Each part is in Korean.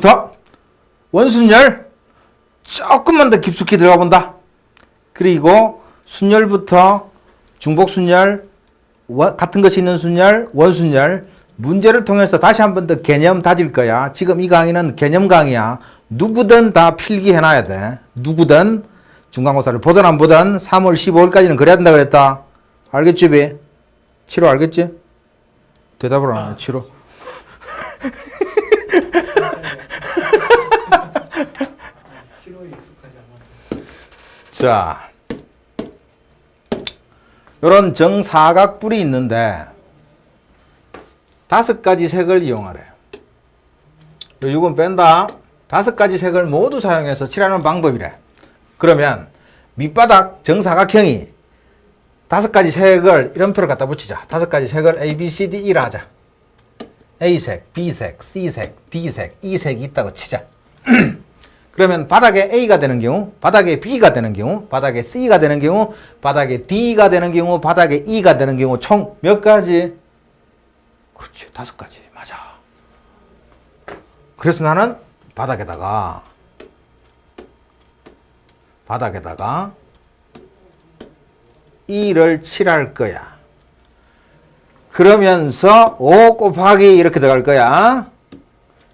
지금부터 원순열 조금만 더 깊숙이 들어가 본다. 그리고 순열부터 중복순열, 같은 것이 있는 순열, 원순열, 문제를 통해서 다시 한 번 더 개념 다질 거야. 지금 이 강의는 개념 강의야. 누구든 다 필기해놔야 돼. 누구든 중간고사를 보든 안 보든 3월 15일까지는 그래야 된다 그랬다. 알겠지, 비? 7호 알겠지? 대답을 안 해, 7호. 자, 이런 정사각뿔이 있는데 5가지 색을 이용하래. 이건 뺀다. 5가지 색을 모두 사용해서 칠하는 방법이래. 그러면 밑바닥 정사각형이 5가지 색을 이름표를 갖다 붙이자. 5가지 색을 A, B, C, D, E라 하자. A색, B색, C색, D색, E색이 있다고 치자. 그러면 바닥에 A가 되는 경우, 바닥에 B가 되는 경우, 바닥에 C가 되는 경우, 바닥에 D가 되는 경우, 바닥에 E가 되는 경우 총 몇 가지? 그렇지, 5가지. 맞아. 그래서 나는 바닥에다가 E를 칠할 거야. 그러면서 5 곱하기 이렇게 들어갈 거야.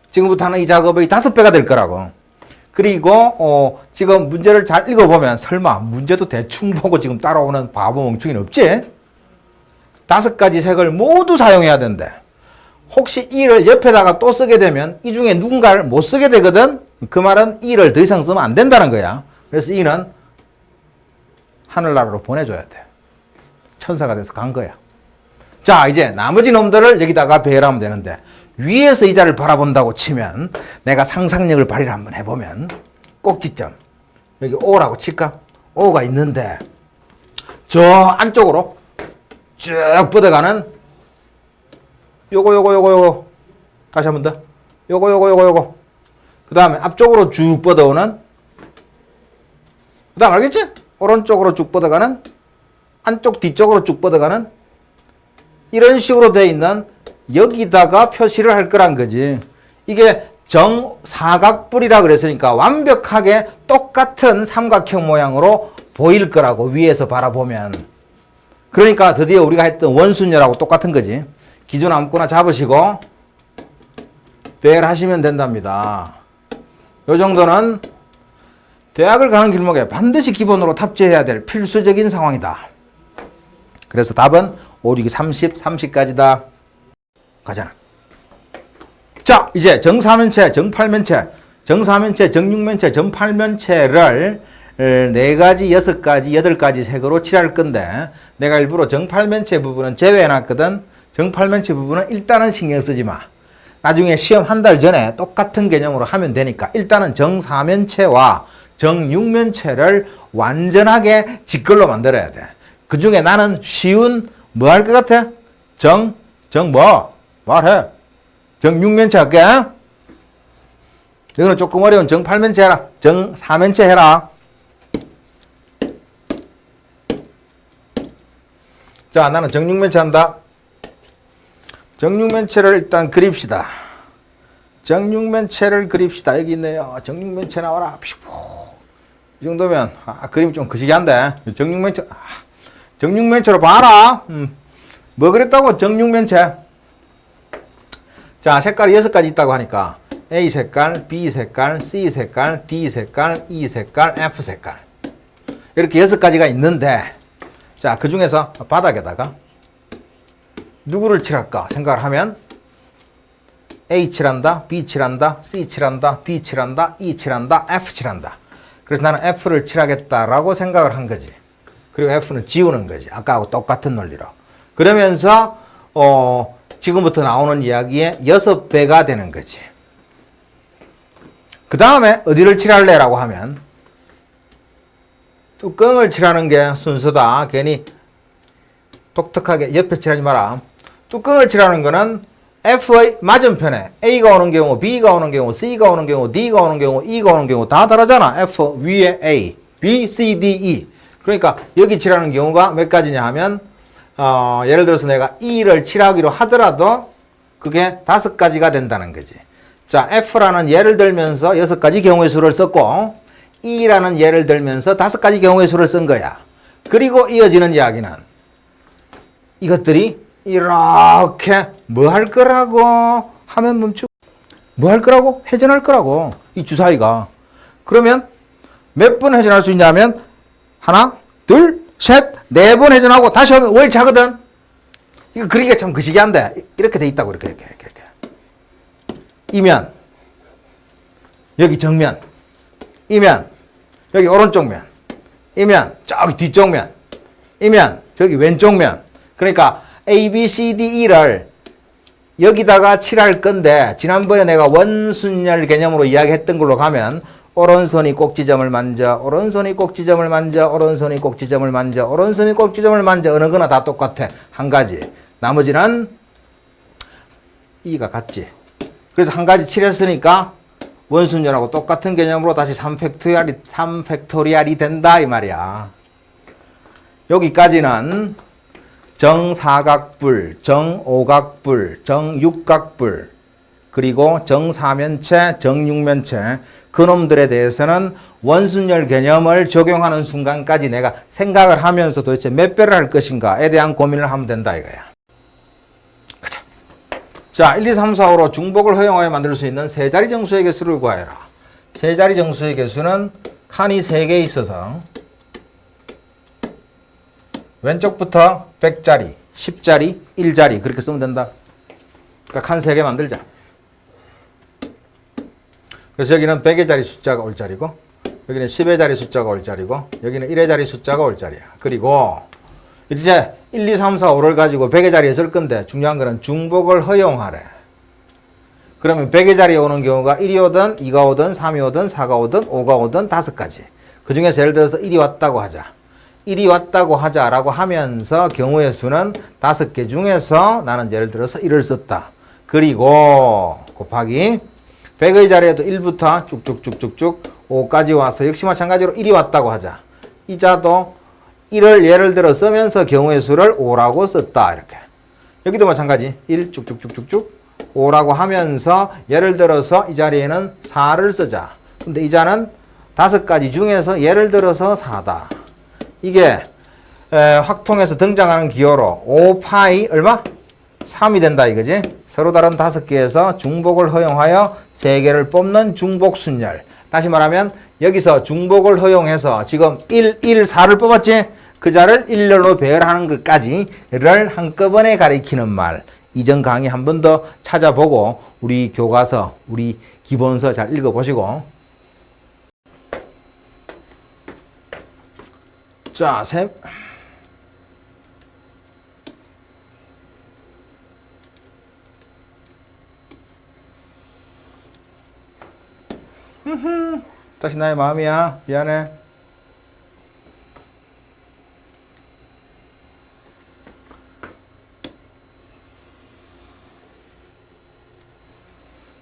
지금부터 하는 이 작업의 5배가 될 거라고. 그리고 지금 문제를 잘 읽어보면 설마 문제도 대충 보고 지금 따라오는 바보 멍충이는 없지? 5가지 색을 모두 사용해야 된대. 혹시 E를 옆에다가 또 쓰게 되면 이 중에 누군가를 못 쓰게 되거든? 그 말은 E를 더 이상 쓰면 안 된다는 거야. 그래서 E는 하늘나라로 보내줘야 돼. 천사가 돼서 간 거야. 자, 이제 나머지 놈들을 여기다가 배열하면 되는데 위에서 이 자를 바라본다고 치면 내가 상상력을 발휘를 한번 해보면 꼭지점 여기 O라고 칠까? O가 있는데 저 안쪽으로 쭉 뻗어가는 요거 다시 한 번 더 요거 그 다음에 앞쪽으로 쭉 뻗어오는 그 다음 알겠지? 오른쪽으로 쭉 뻗어가는 안쪽 뒤쪽으로 쭉 뻗어가는 이런 식으로 되어 있는 여기다가 표시를 할 거란 거지. 이게 정사각뿔이라 그랬으니까 완벽하게 똑같은 삼각형 모양으로 보일 거라고 위에서 바라보면. 그러니까 드디어 우리가 했던 원순열하고 똑같은 거지. 기준 아무거나 잡으시고 배열하시면 된답니다. 요 정도는 대학을 가는 길목에 반드시 기본으로 탑재해야 될 필수적인 상황이다. 그래서 답은 5, 6, 30, 30까지다. 가잖아. 자, 이제 정사면체, 정팔면체, 정사면체, 정육면체, 정팔면체를 4가지, 6가지, 8가지 색으로 칠할 건데 내가 일부러 정팔면체 부분은 제외해놨거든. 정팔면체 부분은 일단은 신경 쓰지 마. 나중에 시험 한 달 전에 똑같은 개념으로 하면 되니까 일단은 정사면체와 정육면체를 완전하게 직걸로 만들어야 돼. 그 중에 나는 쉬운 뭐 할 것 같아? 말해. 정육면체 할게. 이거는 조금 어려운 정팔면체 해라. 정사면체 해라. 자, 나는 정육면체 한다. 정육면체를 일단 그립시다. 정육면체를 그립시다. 여기 있네요. 정육면체 나와라. 이 정도면 그림이 좀 거시기 한데 정육면체로 봐라. 뭐 그랬다고? 정육면체. 자, 색깔이 6가지 있다고 하니까 A 색깔, B 색깔, C 색깔, D 색깔, E 색깔, F 색깔 이렇게 6가지가 있는데 자, 그 중에서 바닥에다가 누구를 칠할까 생각을 하면 A 칠한다, B 칠한다, C 칠한다, D 칠한다, E 칠한다, F 칠한다. 그래서 나는 F를 칠하겠다라고 생각을 한 거지. 그리고 F는 지우는 거지. 아까하고 똑같은 논리로. 그러면서 지금부터 나오는 이야기의 6배가 되는 거지. 그 다음에 어디를 칠할래? 라고 하면 뚜껑을 칠하는 게 순서다. 괜히 독특하게 옆에 칠하지 마라. 뚜껑을 칠하는 거는 F의 맞은편에 A가 오는 경우, B가 오는 경우, C가 오는 경우, D가 오는 경우, E가 오는 경우 다 다르잖아. F 위에 A, B, C, D, E. 그러니까 여기 칠하는 경우가 몇 가지냐 하면 예를 들어서 내가 E를 칠하기로 하더라도 그게 5가지가 된다는 거지. 자, F라는 예를 들면서 6가지 경우의 수를 썼고 E라는 예를 들면서 5가지 경우의 수를 쓴 거야. 그리고 이어지는 이야기는 이것들이 이렇게 뭐 할 거라고 하면 멈추고 뭐 할 거라고? 회전할 거라고. 이 주사위가. 그러면 몇 번 회전할 수 있냐면 하나, 둘, 셋, 4번 회전하고 다시 하면 월차거든. 이거 그리기가 참 거시기한데 이렇게 돼 있다고 이렇게. 이면 여기 정면, 이면 여기 오른쪽 면, 이면 저기 뒤쪽 면, 이면 저기 왼쪽 면. 그러니까 A, B, C, D, E를 여기다가 칠할 건데 지난번에 내가 원순열 개념으로 이야기했던 걸로 가면 오른손이 꼭지점을 만져, 오른손이 꼭지점을 만져, 오른손이 꼭지점을 만져, 오른손이 꼭지점을 만져. 어느 거나 다 똑같아. 한 가지. 나머지는 E가 같지. 그래서 한 가지 칠했으니까 원순열하고 똑같은 개념으로 다시 3팩토리알이 된다 이 말이야. 여기까지는 정사각불, 정오각불, 정육각불, 그리고 정사면체, 정육면체 그놈들에 대해서는 원순열 개념을 적용하는 순간까지 내가 생각을 하면서 도대체 몇 배를 할 것인가에 대한 고민을 하면 된다 이거야. 가자. 자, 1, 2, 3, 4, 5로 중복을 허용하여 만들 수 있는 세 자리 정수의 개수를 구하여라. 세 자리 정수의 개수는 칸이 3개 있어서 왼쪽부터 100자리, 10자리, 1자리 그렇게 쓰면 된다. 그러니까 칸 3개 만들자. 그래서 여기는 100의 자리 숫자가 올 자리고 여기는 10의 자리 숫자가 올 자리고 여기는 1의 자리 숫자가 올 자리야. 그리고 이제 1, 2, 3, 4, 5를 가지고 100의 자리에 쓸 건데 중요한 거는 중복을 허용하래. 그러면 100의 자리에 오는 경우가 1이 오든 2가 오든 3이 오든 4가 오든 5가 오든 5가지. 그 중에서 예를 들어서 1이 왔다고 하자. 1이 왔다고 하자라고 하면서 경우의 수는 5개 중에서 나는 예를 들어서 1을 썼다. 그리고 곱하기 100의 자리에도 1부터 쭉쭉쭉쭉쭉 5까지 와서 역시 마찬가지로 1이 왔다고 하자. 이 자도 1을 예를 들어 쓰면서 경우의 수를 5라고 썼다. 이렇게. 여기도 마찬가지. 1 쭉쭉쭉쭉쭉 5라고 하면서 예를 들어서 이 자리에는 4를 쓰자. 근데 이 자는 5가지 중에서 예를 들어서 4다. 이게 확통에서 등장하는 기호로 5파이 얼마? 3이 된다 이거지. 서로 다른 5개에서 중복을 허용하여 3개를 뽑는 중복순열. 다시 말하면 여기서 중복을 허용해서 지금 1, 4를 뽑았지? 그 자를 1로 배열하는 것까지를 한꺼번에 가리키는 말. 이전 강의 한 번 더 찾아보고 우리 교과서, 우리 기본서 잘 읽어보시고. 자, 다시 나의 마음이야. 미안해.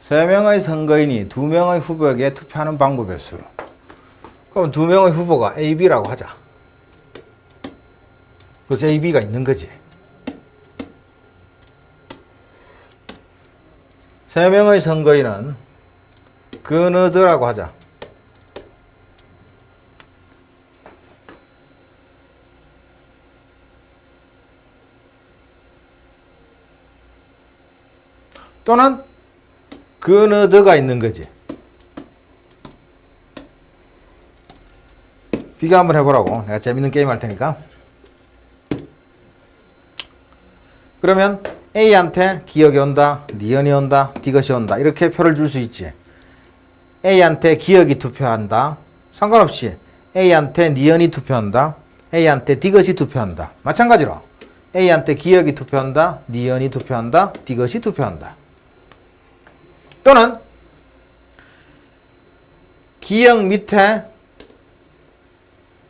세 명의 선거인이 2명의 후보에게 투표하는 방법의 수. 그럼 2명의 후보가 A, B라고 하자. 그래서 A, B가 있는 거지. 3명의 선거인은 그너드라고 하자. 또는 그너드가 있는 거지. 비교 한번 해보라고. 내가 재밌는 게임 할 테니까. 그러면 A한테 기억이 온다, 니은이 온다, 디귿이 온다. 이렇게 표를 줄 수 있지. A한테 기억이 투표한다. 상관없이 A한테 니은이 투표한다. A한테 디귿이 투표한다. 마찬가지로 A한테 기억이 투표한다, 니은이 투표한다, 디귿이 투표한다. 또는 기억 밑에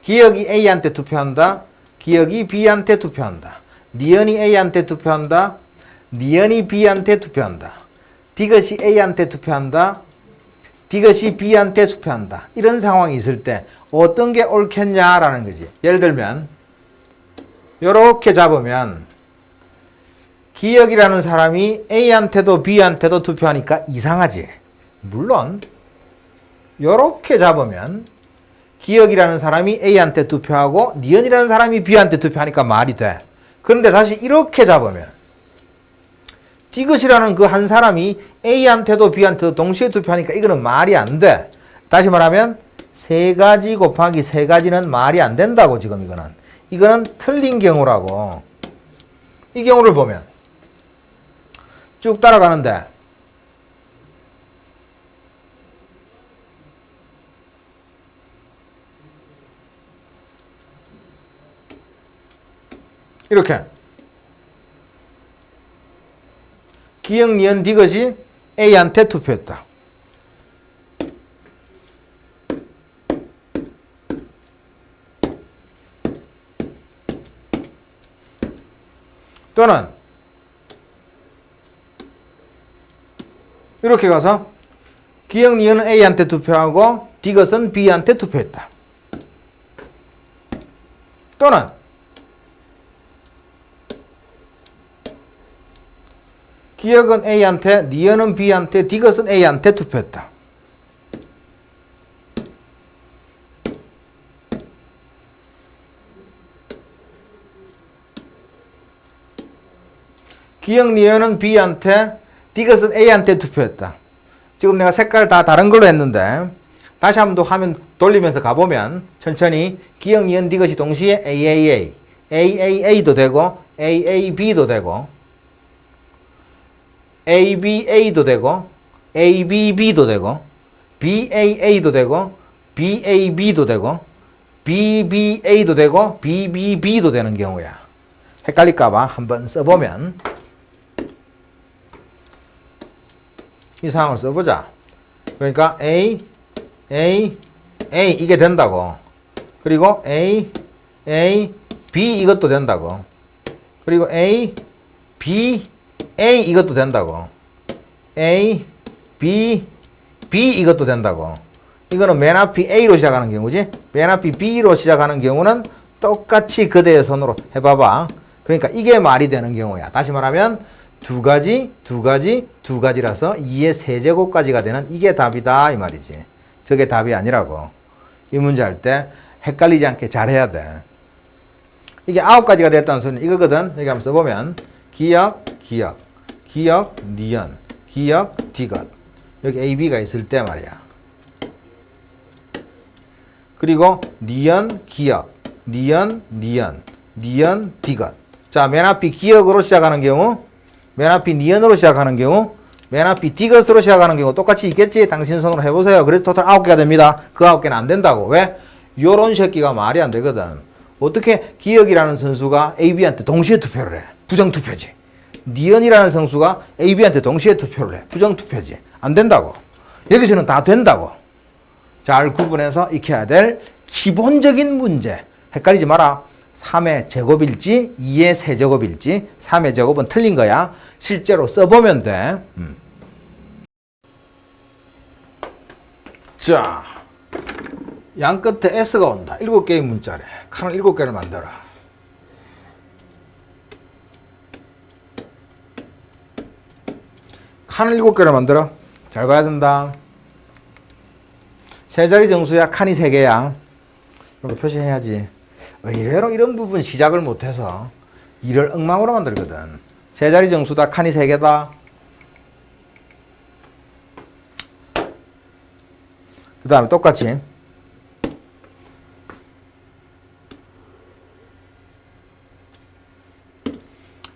기억이 A한테 투표한다, 기억이 B한테 투표한다. 니은이 A한테 투표한다, 니은이 B한테 투표한다. 디귿이 A한테 투표한다, 디귿이 B한테 투표한다. 이런 상황이 있을 때 어떤 게 옳겠냐라는 거지. 예를 들면 이렇게 잡으면 기억이라는 사람이 A한테도 B한테도 투표하니까 이상하지. 물론 요렇게 잡으면 기억이라는 사람이 A한테 투표하고 니은이라는 사람이 B한테 투표하니까 말이 돼. 그런데 다시 이렇게 잡으면 디귿이라는 그 한 사람이 A한테도 B한테도 동시에 투표하니까 이거는 말이 안 돼. 다시 말하면 세 가지 곱하기 세 가지는 말이 안 된다고 지금 이거는. 이거는 틀린 경우라고. 이 경우를 보면 쭉 따라가는데 이렇게 기역, 니은, 디귿이 A한테 투표했다. 또는 이렇게 가서 기역, 니은은 A한테 투표하고 디귿은 B한테 투표했다. 또는 기역은 A한테, 니은은 B한테, 디귿은 A한테 투표했다. 기역, 니은은 B한테, 디귿은 A한테 투표했다. 지금 내가 색깔 다 다른 걸로 했는데 다시 한번 더 화면 돌리면서 가보면 천천히 기역, 니은, 디귿이 동시에 AAA, AAA도 되고 AAB도 되고 ABA도 되고 ABB도 되고 BAA도 되고 BAB도 되고 BBA도 되고 BBB도 되는 경우야. 헷갈릴까봐 한번 써보면 이 상황을 써보자. 그러니까 A, A, A 이게 된다고. 그리고 A, A, B 이것도 된다고. 그리고 A, B, A 이것도 된다고. A, B, B 이것도 된다고. 이거는 맨 앞이 A로 시작하는 경우지. 맨 앞이 B로 시작하는 경우는 똑같이 그대의 손으로 해봐봐. 그러니까 이게 말이 되는 경우야. 다시 말하면 두 가지라서 2의 세제곱까지가 되는 이게 답이다 이 말이지. 저게 답이 아니라고. 이 문제 할 때 헷갈리지 않게 잘해야 돼. 이게 9가지가 됐다는 소리는 이거거든. 여기 한번 써보면 기역, 니은, 기역, 디귿. 여기 A, B가 있을 때 말이야. 그리고 니은, 기역, 니은, 디귿. 자, 맨 앞이 기역으로 시작하는 경우, 맨 앞이 니은으로 시작하는 경우, 맨 앞이 디귿으로 시작하는 경우 똑같이 있겠지? 당신 손으로 해보세요. 그래서 토탈 9개가 됩니다. 그 9개는 안 된다고. 왜? 요런 새끼가 말이 안 되거든. 어떻게 기역이라는 선수가 AB한테 동시에 투표를 해? 부정투표지. 니은이라는 선수가 AB한테 동시에 투표를 해. 부정투표지. 안 된다고. 여기서는 다 된다고. 잘 구분해서 익혀야 될 기본적인 문제. 헷갈리지 마라. 3의 제곱일지 2의 세제곱일지 3의 제곱은 틀린 거야. 실제로 써보면 돼. 자, 양 끝에 S가 온다. 7개의 문자래. 칸을 7개를 만들어. 칸을 7개를 만들어. 잘 봐야 된다. 세 자리 정수야. 칸이 3개야. 이런 거 표시해야지. 의외로 이런 부분 시작을 못해서 일을 엉망으로 만들거든. 세 자리 정수다. 칸이 3개다. 그 다음에 똑같이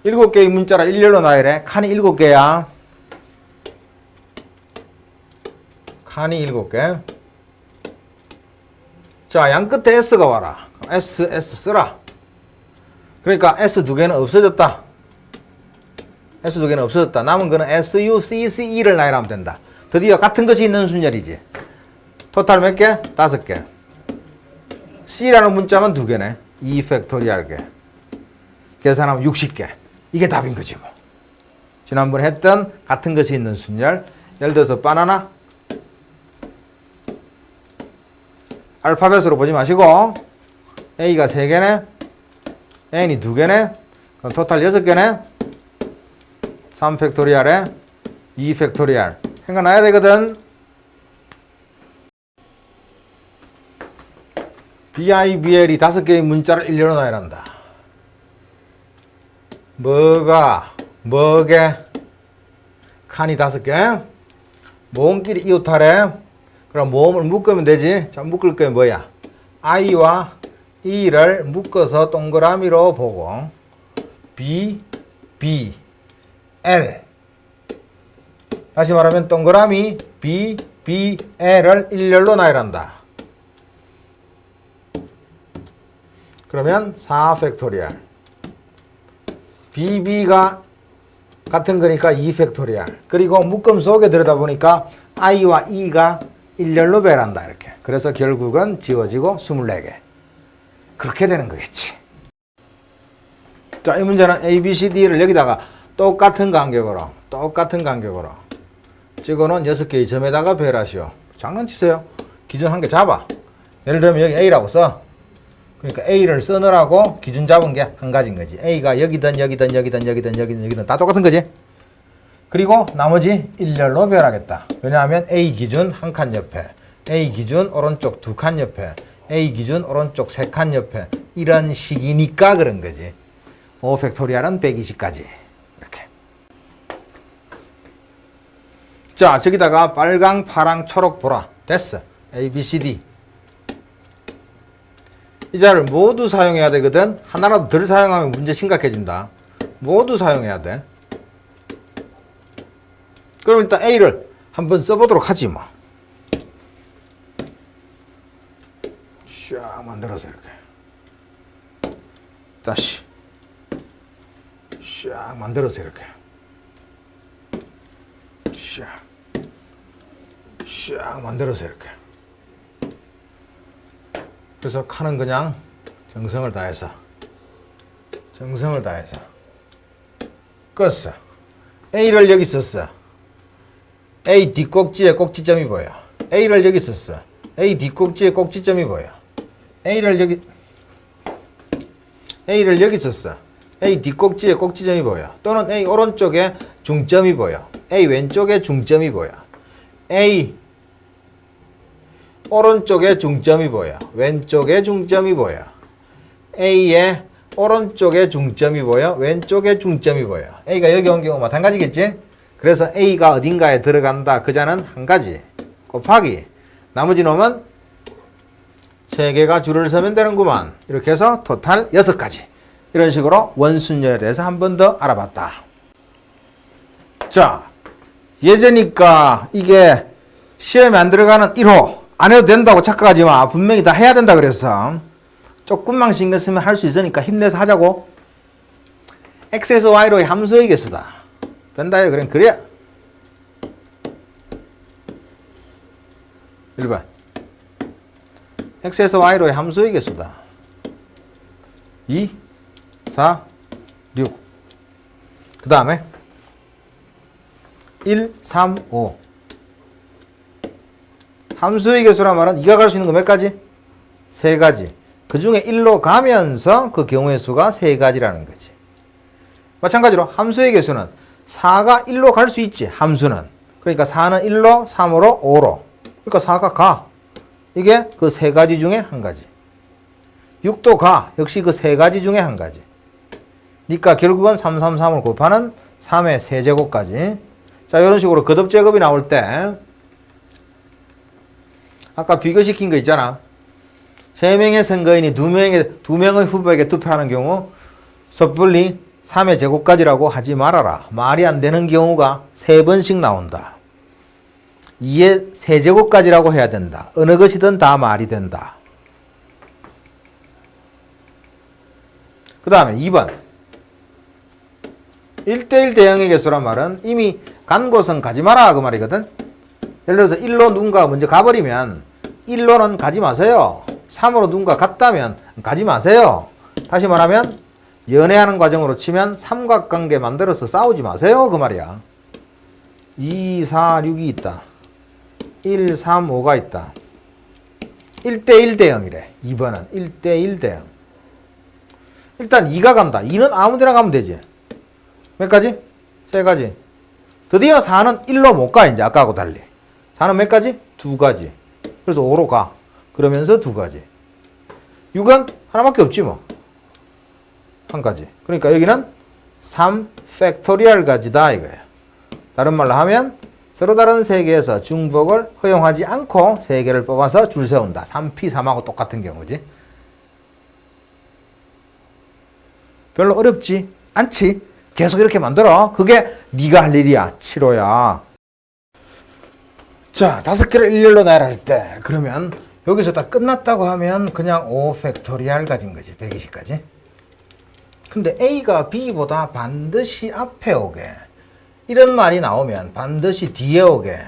7개의 문자라 일렬로 나열해. 칸이 7개야. 칸이 7개. 자, 양 끝에 S가 와라. S 쓰라. 그러니까 S 2개는 없어졌다. S 2개는 없어졌다. 남은 거는 SU, CCE를 나열하면 된다. 드디어 같은 것이 있는 순열이지. 토탈 몇 개? 5개. C라는 문자만 2개네. 2팩토리얼. 계산하면 60개. 이게 답인 거지 뭐. 지난번에 했던 같은 것이 있는 순열. 예를 들어서 바나나. 알파벳으로 보지 마시고 A가 3개네. N이 2개네. 그럼 토탈 6개네. 3팩토리얼에 2팩토리얼. 생각나야 되거든. BIBL이 5개의 문자를 일렬로 나열한다. 뭐게? 칸이 5개. 모음끼리 이웃하래. 그럼 모음을 묶으면 되지. 자, 묶을 게 뭐야? I와 E를 묶어서 동그라미로 보고 B, B, L. 다시 말하면 동그라미 B, B, L을 일렬로 나열한다. 그러면 4 팩토리얼. BB가 같은 거니까 2 팩토리얼. 그리고 묶음 속에 들여다보니까 I와 E가 일렬로 배란다. 이렇게. 그래서 결국은 지워지고 24개. 그렇게 되는 거겠지. 자, 이 문제는 A, B, C, D를 여기다가 똑같은 간격으로 찍어놓은 6개의 점에다가 배열하시오. 장난치세요. 기준 한 개 잡아. 예를 들면 여기 A라고 써. 그러니까 A를 써놓으라고 기준 잡은 게 한 가지인 거지. A가 여기든 다 똑같은 거지. 그리고 나머지 일렬로 배열하겠다. 왜냐하면 A 기준 한 칸 옆에, A 기준 오른쪽 2칸 옆에, A 기준 오른쪽 3칸 옆에 이런 식이니까 그런 거지. 5 팩토리얼은 120까지. 이렇게. 자, 저기다가 빨강, 파랑, 초록, 보라. 됐어. A, B, C, D. 이 자를 모두 사용해야 되거든. 하나라도 덜 사용하면 문제 심각해진다. 모두 사용해야 돼. 그럼 일단 A를 한번 써보도록 하지 뭐. 쫙 만들어서 이렇게. 다시. 쫙 만들어서 이렇게. 쫙 만들어서 이렇게. 그래서 칸은 그냥 정성을 다해서 껐어. A를 여기 썼어. A 뒷꼭지에 꼭지점이 보여. A를 여기 썼어. A 뒷꼭지에 꼭지점이 보여. A를 여기 썼어. A 뒷꼭지에 꼭지점이 보여. 또는 A 오른쪽에 중점이 보여. A 왼쪽에 중점이 보여. A 오른쪽에 중점이 보여. 왼쪽에 중점이 보여. A의 오른쪽에 중점이 보여. 왼쪽에 중점이 보여. A가 여기 온 경우 마찬가지겠지? 그래서 A가 어딘가에 들어간다. 그자는 한 가지. 곱하기. 나머지 놈은 3개가 줄을 서면 되는구만. 이렇게 해서 토탈 6가지. 이런 식으로 원순열에 대해서 한 번 더 알아봤다. 자, 예제니까 이게 시험에 안 들어가는 1호. 안 해도 된다고 착각하지 마. 분명히 다 해야 된다 그랬어. 조금만 신경 쓰면 할 수 있으니까 힘내서 하자고. X에서 Y로의 함수의 개수다. 된다요. 그래. 1번. X에서 Y로의 함수의 개수다. 2, 4, 6. 그 다음에 1, 3, 5. 함수의 개수란 말은 이가 갈 수 있는 거 몇 가지? 3가지. 그 중에 1로 가면서 그 경우의 수가 3가지라는 거지. 마찬가지로 함수의 개수는 4가 1로 갈 수 있지. 함수는. 그러니까 4는 1로, 3으로, 5로. 그러니까 4가 가. 이게 그 3가지 중에 한 가지. 6도 가. 역시 그 3가지 중에 한 가지. 그러니까 결국은 3, 3, 3을 곱하는 3의 세제곱까지. 자, 이런 식으로 거듭제곱이 나올 때 아까 비교시킨 거 있잖아. 3명의 선거인이 2명의 후보에게 투표하는 경우 섣불리 3의 제곱까지라고 하지 말아라. 말이 안 되는 경우가 3번씩 나온다. 2의 세제곱까지라고 해야 된다. 어느 것이든 다 말이 된다. 그 다음에 2번. 1대1 대형의 개수란 말은 이미 간 곳은 가지 마라 그 말이거든. 예를 들어서 1로 누군가가 먼저 가버리면 1로는 가지 마세요. 3으로 누군가 갔다면 가지 마세요. 다시 말하면 연애하는 과정으로 치면 삼각관계 만들어서 싸우지 마세요 그 말이야. 2, 4, 6이 있다. 1, 3, 5가 있다. 1대1 대형이래. 2번은 1대1 대형. 일단 2가 간다. 2는 아무 데나 가면 되지. 몇 가지? 3가지. 드디어 4는 1로 못 가 이제 아까하고 달리. 4는 몇 가지? 2가지. 그래서 5로 가. 그러면서 2가지. 6은 하나밖에 없지 뭐. 한 가지. 그러니까 여기는 3 팩토리얼 가지다 이거예요. 다른 말로 하면 서로 다른 세계에서 중복을 허용하지 않고 세 개를 뽑아서 줄 세운다. 3P, 3하고 똑같은 경우지. 별로 어렵지 않지. 계속 이렇게 만들어. 그게 네가 할 일이야. 7호야. 자, 5개를 일렬로 나열할 때 그러면 여기서 다 끝났다고 하면 그냥 5 팩토리얼 가진 거지. 120까지. 근데 A가 B보다 반드시 앞에 오게. 이런 말이 나오면 반드시 뒤에 오게.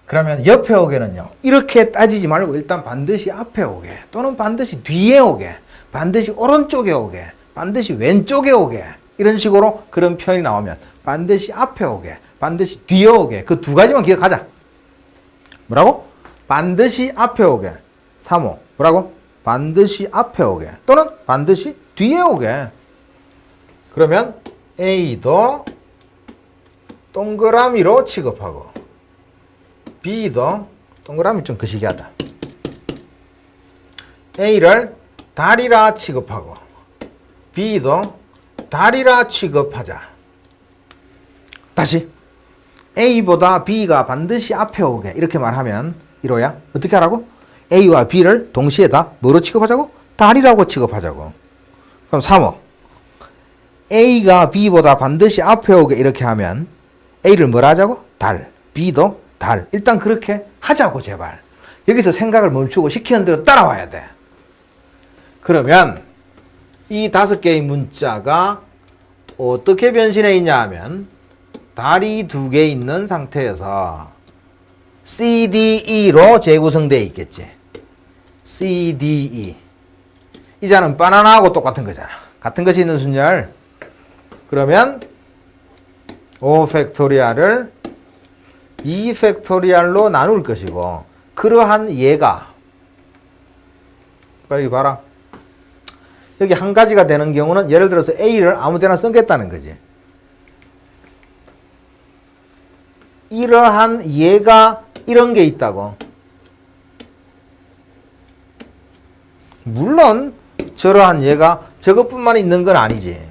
그러면 옆에 오게는요. 이렇게 따지지 말고 일단 반드시 앞에 오게. 또는 반드시 뒤에 오게. 반드시 오른쪽에 오게. 반드시 왼쪽에 오게. 이런 식으로 그런 표현이 나오면 반드시 앞에 오게. 반드시 뒤에 오게. 그 두 가지만 기억하자. 뭐라고? 반드시 앞에 오게. 3호. 뭐라고? 반드시 앞에 오게. 또는 반드시 뒤에 오게. 그러면 A도 동그라미로 취급하고 B도 동그라미 좀 거시기하다. A를 달이라 취급하고 B도 달이라 취급하자. 다시 A보다 B가 반드시 앞에 오게 이렇게 말하면 1호야. 어떻게 하라고? A와 B를 동시에 다 뭐로 취급하자고? 달이라고 취급하자고. 그럼 3호. A가 B보다 반드시 앞에 오게 이렇게 하면 A를 뭐라 하자고? 달. B도 달. 일단 그렇게 하자고 제발. 여기서 생각을 멈추고 시키는 대로 따라와야 돼. 그러면 이 5개의 문자가 어떻게 변신해 있냐 하면 달이 2개 있는 상태에서 CDE로 재구성되어 있겠지. CDE. 이 자는 바나나하고 똑같은 거잖아. 같은 것이 있는 순열. 그러면 5 팩토리얼을 2 팩토리얼로 나눌 것이고 그러한 얘가 여기 봐라. 여기 한 가지가 되는 경우는 예를 들어서 A를 아무 데나 쓰겠다는 거지. 이러한 얘가 이런 게 있다고. 물론 저러한 얘가 저것뿐만 있는 건 아니지.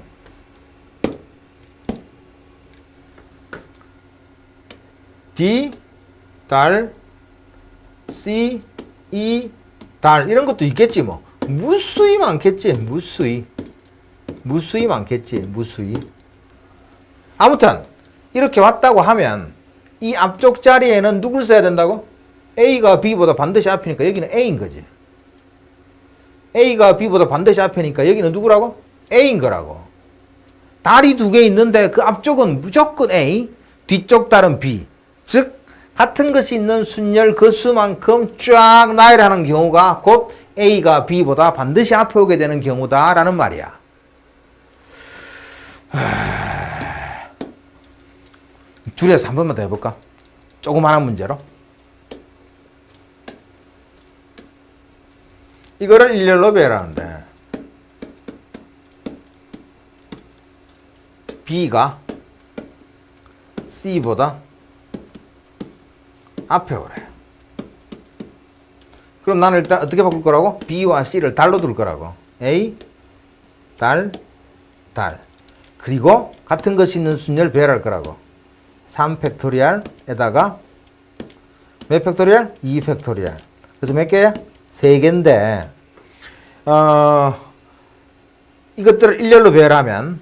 D, 달, C, E, 달 이런 것도 있겠지 뭐. 무수히 많겠지. 무수히 많겠지. 무수히. 아무튼 이렇게 왔다고 하면 이 앞쪽 자리에는 누굴 써야 된다고? A가 B보다 반드시 앞이니까 여기는 A인 거지. A가 B보다 반드시 앞이니까 여기는 누구라고? A인 거라고. 달이 2개 있는데 그 앞쪽은 무조건 A, 뒤쪽 달은 B. 즉 같은 것이 있는 순열 그 수만큼 쫙 나열하는 경우가 곧 A가 B보다 반드시 앞에 오게 되는 경우다라는 말이야. 줄여서 한 번만 더 해볼까? 조그마한 문제로. 이거를 일렬로 배열하는데 B가 C보다 앞에 오래. 그럼 나는 일단 어떻게 바꿀 거라고? B와 C를 달로 둘 거라고. A, 달, 달. 그리고 같은 것이 있는 순열 배열할 거라고. 3 팩토리얼에다가 몇 팩토리얼? 2 팩토리얼. 그래서 몇 개야? 3개인데 이것들을 일렬로 배열하면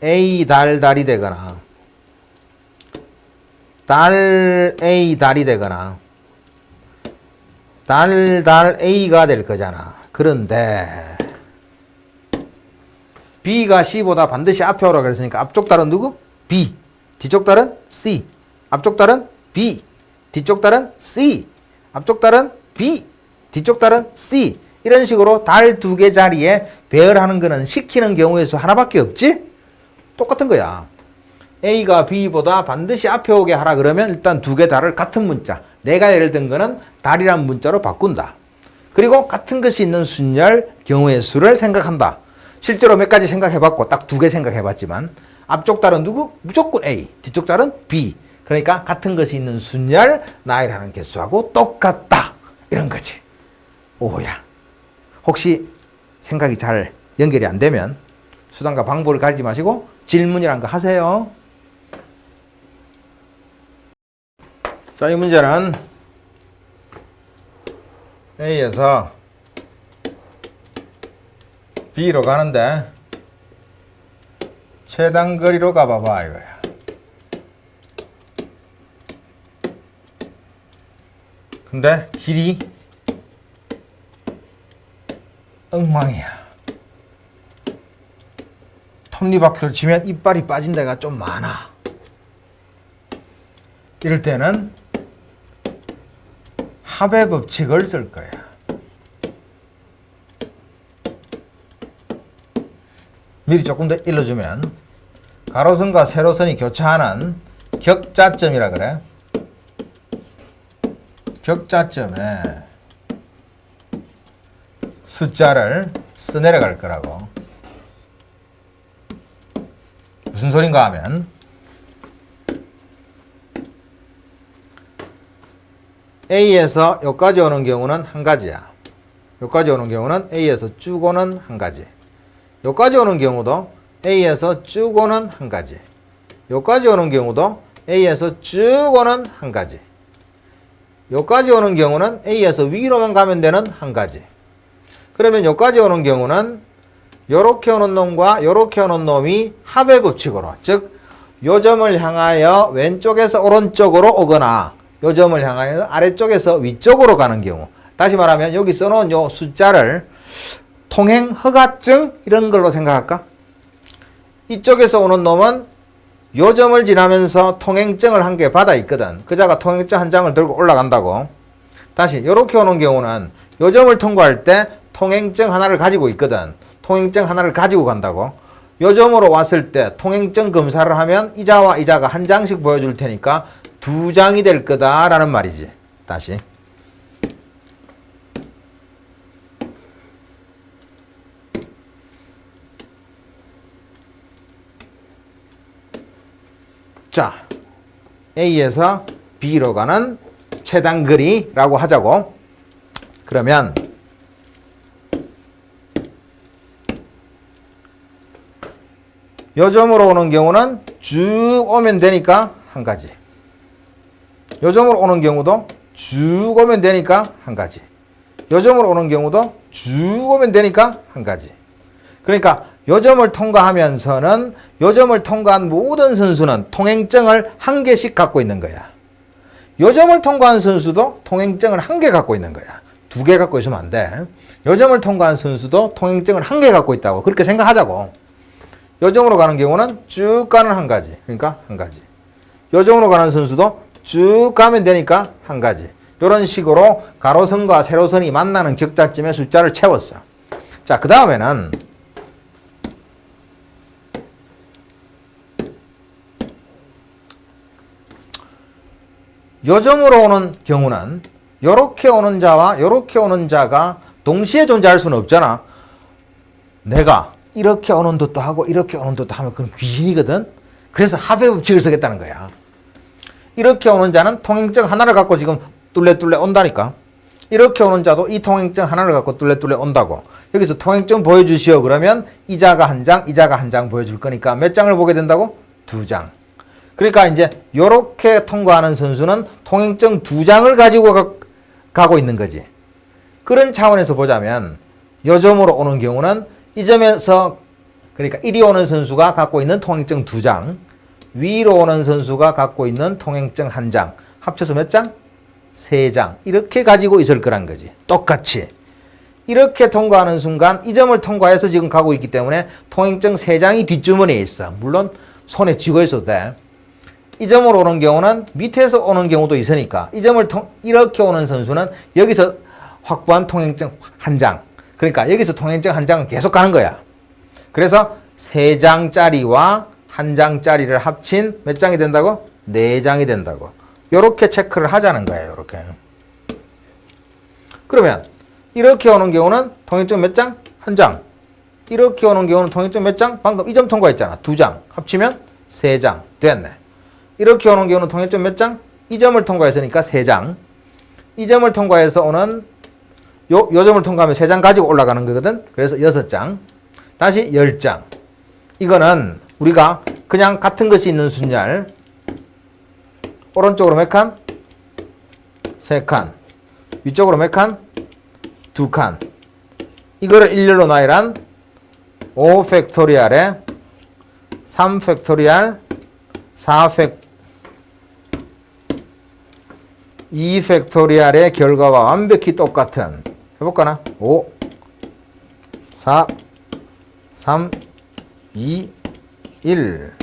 A, 달, 달이 되거나 달, A, 달이 되거나 달, 달, A가 될 거잖아. 그런데 B가 C보다 반드시 앞에 오라고 그랬으니까 앞쪽 달은 누구? B. 뒤쪽 달은 C. 앞쪽 달은 B. 뒤쪽 달은 C. 앞쪽 달은 B. 뒤쪽 달은 C. 이런 식으로 달 2개 자리에 배열하는 거는 시키는 경우의 수 하나밖에 없지? 똑같은 거야. A가 B보다 반드시 앞에 오게 하라 그러면 일단 2개 달을 같은 문자. 내가 예를 든 거는 달이란 문자로 바꾼다. 그리고 같은 것이 있는 순열 경우의 수를 생각한다. 실제로 몇 가지 생각해봤고 딱 2개 생각해봤지만 앞쪽 달은 누구? 무조건 A. 뒤쪽 달은 B. 그러니까 같은 것이 있는 순열 나열하는 개수하고 똑같다. 이런 거지. 오야. 혹시 생각이 잘 연결이 안 되면 수단과 방법을 가리지 마시고 질문이란 거 하세요. 자, 이 문제는 A에서 B로 가는데 최단 거리로 가봐봐 이거야. 근데 길이 엉망이야. 톱니바퀴를 치면 이빨이 빠진 데가 좀 많아. 이럴 때는 합의 법칙을 쓸 거야. 미리 조금 더 일러주면 가로선과 세로선이 교차하는 격자점이라 그래. 격자점에 숫자를 써내려갈 거라고. 무슨 소린가 하면 A에서 여기까지 오는 경우는 한 가지야. 여기까지 오는 경우는 A에서 쭉 오는 한 가지. 여기까지 오는 경우도 A에서 쭉 오는 한 가지. 여기까지 오는 경우도 A에서 쭉 오는 한 가지. 여기까지 오는 경우는 A에서 위로만 가면 되는 한 가지. 그러면 여기까지 오는 경우는 요렇게 오는 놈과 요렇게 오는 놈이 합의 법칙으로, 즉 요 점을 향하여 왼쪽에서 오른쪽으로 오거나 요 점을 향하여 아래쪽에서 위쪽으로 가는 경우, 다시 말하면 여기 써놓은 요 숫자를 통행 허가증 이런 걸로 생각할까? 이쪽에서 오는 놈은 요 점을 지나면서 통행증을 한 개 받아 있거든. 그자가 통행증 한 장을 들고 올라간다고. 다시 요렇게 오는 경우는 요 점을 통과할 때 통행증 하나를 가지고 있거든. 통행증 하나를 가지고 간다고. 요 점으로 왔을 때 통행증 검사를 하면 이자와 이자가 한 장씩 보여줄 테니까 두 장이 될 거다라는 말이지. 다시. 자, A에서 B로 가는 최단 거리라고 하자고. 그러면 요 점으로 오는 경우는 쭉 오면 되니까 한 가지. 요 점으로 오는 경우도 쭉 오면 되니까 한 가지. 요 점으로 오는 경우도 쭉 오면 되니까 한 가지. 그러니까 요 점을 통과하면서는 요 점을 통과한 모든 선수는 통행증을 한 개씩 갖고 있는 거야. 요 점을 통과한 선수도 통행증을 한 개 갖고 있는 거야. 두 개 갖고 있으면 안 돼. 요 점을 통과한 선수도 통행증을 한 개 갖고 있다고. 그렇게 생각하자고. 요 점으로 가는 경우는 쭉 가는 한 가지. 그러니까 한 가지. 요 점으로 가는 선수도 쭉 가면 되니까 한 가지. 이런 식으로 가로선과 세로선이 만나는 격자점의 숫자를 채웠어. 자, 그 다음에는 요 점으로 오는 경우는 요렇게 오는 자와 요렇게 오는 자가 동시에 존재할 수는 없잖아. 내가 이렇게 오는 듯도 하고 이렇게 오는 듯도 하면 그건 귀신이거든. 그래서 합의 법칙을 쓰겠다는 거야. 이렇게 오는 자는 통행증 하나를 갖고 지금 뚫레뚫레 온다니까. 이렇게 오는 자도 이 통행증 하나를 갖고 뚫레뚫레 온다고. 여기서 통행증 보여주시오 그러면 이자가 한 장, 이자가 한 장 보여줄 거니까 몇 장을 보게 된다고? 두 장. 그러니까 이제 요렇게 통과하는 선수는 통행증 두 장을 가지고 가고 있는 거지. 그런 차원에서 보자면 요 점으로 오는 경우는 이 점에서, 그러니까 이리 오는 선수가 갖고 있는 통행증 두 장, 위로 오는 선수가 갖고 있는 통행증 한 장, 합쳐서 몇 장? 세 장. 이렇게 가지고 있을 거란 거지. 똑같이. 이렇게 통과하는 순간 이 점을 통과해서 지금 가고 있기 때문에 통행증 세 장이 뒷주머니에 있어. 물론 손에 쥐고 있어도 돼. 이 점으로 오는 경우는 밑에서 오는 경우도 있으니까 이 점을 이렇게 오는 선수는 여기서 확보한 통행증 한 장. 그러니까 여기서 통행증 한 장은 계속 가는 거야. 그래서 세 장짜리와 한 장짜리를 합친 몇 장이 된다고? 네 장이 된다고. 요렇게 체크를 하자는 거예요. 요렇게. 그러면 이렇게 오는 경우는 통행증 몇 장? 한 장. 이렇게 오는 경우는 통행증 몇 장? 방금 이 점 통과했잖아. 두 장. 합치면 세 장. 됐네. 이렇게 오는 경우는 통행증 몇 장? 이 점을 통과했으니까 세 장. 이 점을 통과해서 오는 요 점을 통과하면 3장 가지고 올라가는 거거든. 그래서 6장. 다시 10장. 이거는 우리가 그냥 같은 것이 있는 순열. 오른쪽으로 몇 칸? 3칸. 위쪽으로 몇 칸? 2칸. 이거를 일렬로 나열한 5 팩토리얼에 3 팩토리얼, 4 2 팩토리얼의 결과와 완벽히 똑같은, 해볼까나? 5, 4, 3, 2, 1.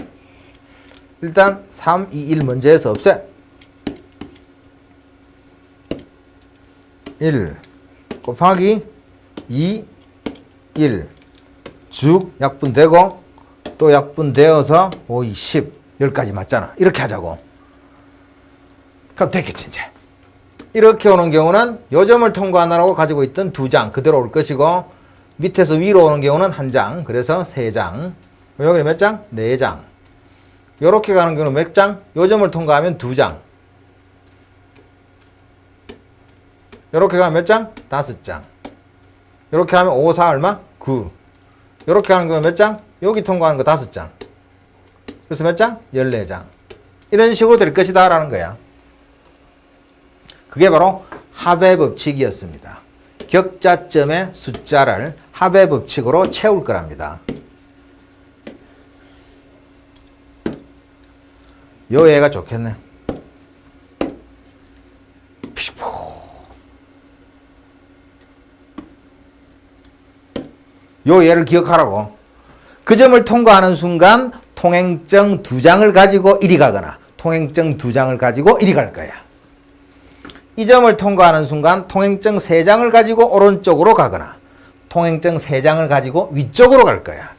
일단 3, 2, 1 먼저 해서 없애. 1 곱하기 2, 1. 쭉 약분되고 또 약분되어서 5, 2, 10. 10까지 맞잖아. 이렇게 하자고. 그럼 됐겠지 이제. 이렇게 오는 경우는 요 점을 통과하느라고 가지고 있던 2장 그대로 올 것이고, 밑에서 위로 오는 경우는 1장, 그래서 3장. 여기 몇 장? 4장. 요렇게 가는 경우는 몇 장? 요 점을 통과하면 2장. 요렇게 가면 몇 장? 5장. 요렇게 하면 5, 4 얼마? 9. 요렇게 하는 경우는 몇 장? 여기 통과하는 거 5장. 그래서 몇 장? 14장. 이런 식으로 될 것이다 라는 거야. 그게 바로 합의 법칙이었습니다. 격자점의 숫자를 합의 법칙으로 채울 거랍니다. 요 애가 좋겠네. 요 얘를 기억하라고. 그 점을 통과하는 순간 통행증 2장을 가지고 이리 가거나 통행증 2장을 가지고 이리 갈 거야. 이 점을 통과하는 순간 통행증 3장을 가지고 오른쪽으로 가거나 통행증 3장을 가지고 위쪽으로 갈 거야.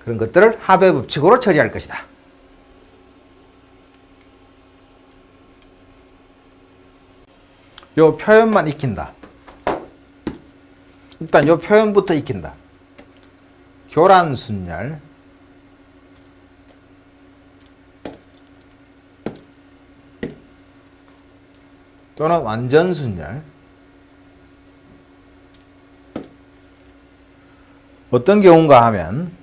그런 것들을 합의 법칙으로 처리할 것이다. 요 표현만 익힌다. 일단 요 표현부터 익힌다. 교란순열, 또는 완전순열. 어떤 경우인가 하면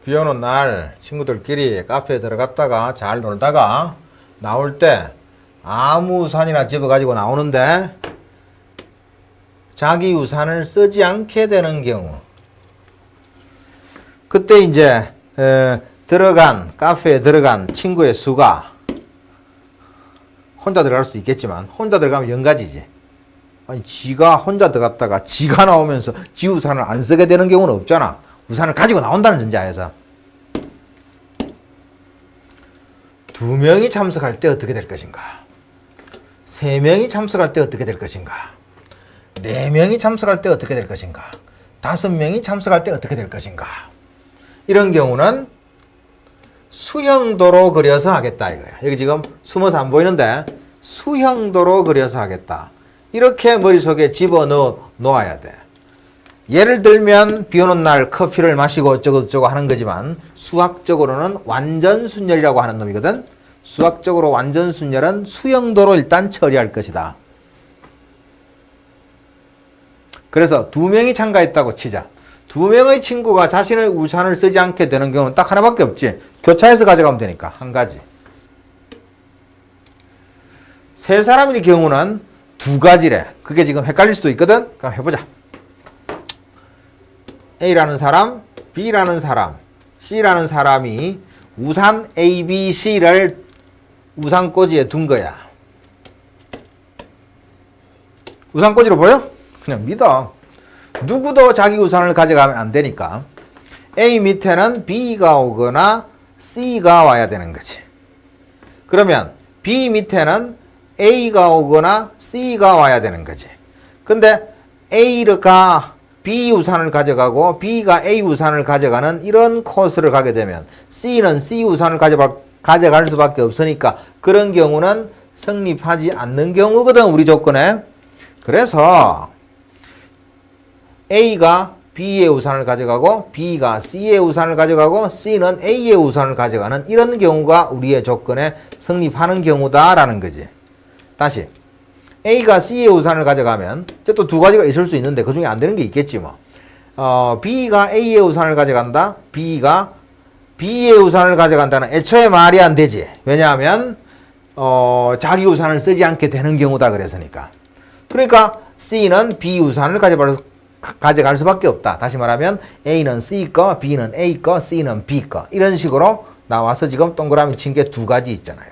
비 오는 날 친구들끼리 카페에 들어갔다가 잘 놀다가 나올 때 아무 우산이나 집어 가지고 나오는데 자기 우산을 쓰지 않게 되는 경우, 그때 이제 카페에 들어간 친구의 수가, 혼자 들어갈 수도 있겠지만 혼자 들어가면 영가지지. 아니 지가 혼자 들어갔다가 지가 나오면서 지 우산을 안 쓰게 되는 경우는 없잖아. 우산을 가지고 나온다는 전제하에서. 2명이 참석할 때 어떻게 될 것인가? 3명이 참석할 때 어떻게 될 것인가? 4명이 참석할 때 어떻게 될 것인가? 5명이 참석할 때 어떻게 될 것인가? 이런 경우는 수형도로 그려서 하겠다 이거야. 여기 지금 숨어서 안 보이는데 수형도로 그려서 하겠다. 이렇게 머릿속에 집어넣어 놓아야 돼. 예를 들면 비 오는 날 커피를 마시고 어쩌고저쩌고 하는 거지만 수학적으로는 완전순열이라고 하는 놈이거든. 수학적으로 완전순열은 수형도로 일단 처리할 것이다. 그래서 2명이 참가했다고 치자. 2명의 친구가 자신의 우산을 쓰지 않게 되는 경우는 딱 하나밖에 없지. 교차해서 가져가면 되니까 한 가지. 3사람일 경우는 2가지래. 그게 지금 헷갈릴 수도 있거든. 그럼 해보자. A라는 사람, B라는 사람, C라는 사람이 우산 A, B, C를 우산꽂이에 둔 거야. 우산꽂이로 보여? 그냥 믿어. 누구도 자기 우산을 가져가면 안 되니까 A 밑에는 B가 오거나 C가 와야 되는 거지. 그러면 B 밑에는 A가 오거나 C가 와야 되는 거지. 근데 A가 B 우산을 가져가고 B가 A 우산을 가져가는 이런 코스를 가게 되면 C는 C 우산을 가져갈 수밖에 없으니까 그런 경우는 성립하지 않는 경우거든, 우리 조건에. 그래서 A가 B의 우산을 가져가고 B가 C의 우산을 가져가고 C는 A의 우산을 가져가는 이런 경우가 우리의 조건에 성립하는 경우다라는 거지. 다시 A가 C의 우산을 가져가면 또 두 가지가 있을 수 있는데 그중에 안 되는 게 있겠지 뭐. B가 A의 우산을 가져간다. B가 B의 우산을 가져간다는 애초에 말이 안 되지. 왜냐하면 자기 우산을 쓰지 않게 되는 경우다 그래서니까. 그러니까 C는 B 우산을 가져갈 수밖에 없다. 다시 말하면 A는 C 거, B는 A 거, C는 B 거. 이런 식으로 나와서 지금 동그라미 친 게 두 가지 있잖아요.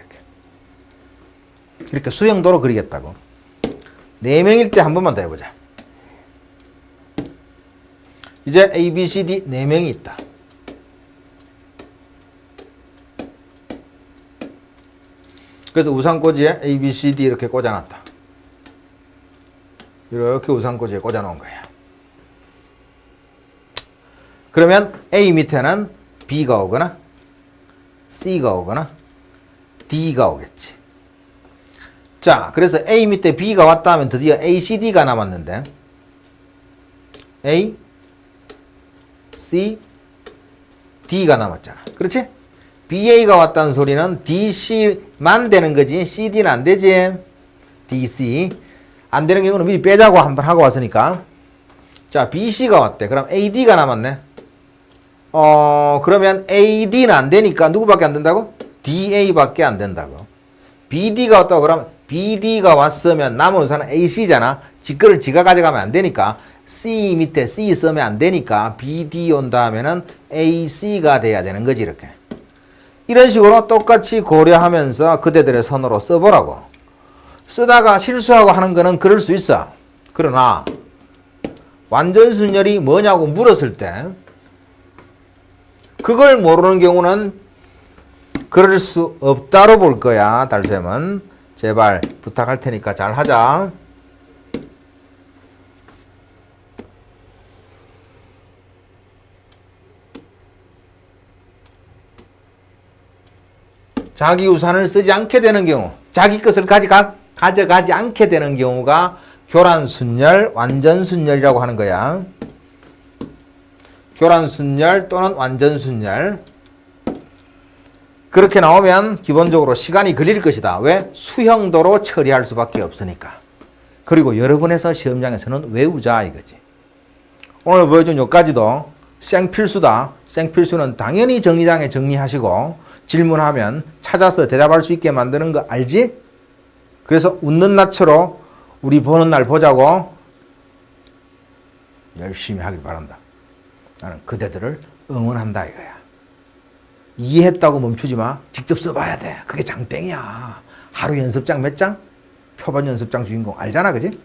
이렇게 수형도로 그리겠다고. 4명일 때 한 번만 더 해보자. 이제 A, B, C, D 4명이 있다. 그래서 우산꽂이에 A, B, C, D 이렇게 꽂아놨다. 이렇게 우산꽂이에 꽂아놓은 거야. 그러면 A 밑에는 B가 오거나 C가 오거나 D가 오겠지. 자, 그래서 A 밑에 B가 왔다 하면 드디어 A, C, D가 남았는데 A, C, D가 남았잖아. 그렇지? BA가 왔다는 소리는 DC만 되는 거지. CD는 안 되지. DC. 안 되는 경우는 미리 빼자고 한번 하고 왔으니까. 자, BC가 왔대. 그럼 AD가 남았네. 그러면 AD는 안 되니까 누구밖에 안 된다고? DA밖에 안 된다고. BD가 왔다고 그러면 BD가 왔으면 남은 우산은 AC잖아. 지 거를 지가 가져가면 안 되니까 C 밑에 C 쓰면 안 되니까 BD 온다 하면은 AC가 돼야 되는 거지 이렇게. 이런 식으로 똑같이 고려하면서 그대들의 선으로 써보라고. 쓰다가 실수하고 하는 거는 그럴 수 있어. 그러나 완전순열이 뭐냐고 물었을 때 그걸 모르는 경우는 그럴 수 없다로 볼 거야. 달쌤은 제발 부탁할 테니까 잘 하자. 자기 우산을 쓰지 않게 되는 경우, 자기 것을 가져가지 않게 되는 경우가 교란순열, 완전순열이라고 하는 거야. 교란순열 또는 완전순열. 그렇게 나오면 기본적으로 시간이 걸릴 것이다. 왜? 수형도로 처리할 수밖에 없으니까. 그리고 여러 번 해서 시험장에서는 외우자 이거지. 오늘 보여준 여기까지도 생필수다. 생필수는 당연히 정리장에 정리하시고 질문하면 찾아서 대답할 수 있게 만드는 거 알지? 그래서 웃는 낯으로 우리 보는 날 보자고 열심히 하길 바란다. 나는 그대들을 응원한다 이거야. 이해했다고 멈추지 마. 직접 써봐야 돼. 그게 장땡이야. 하루 연습장 몇 장? 표본 연습장 주인공 알잖아, 그지?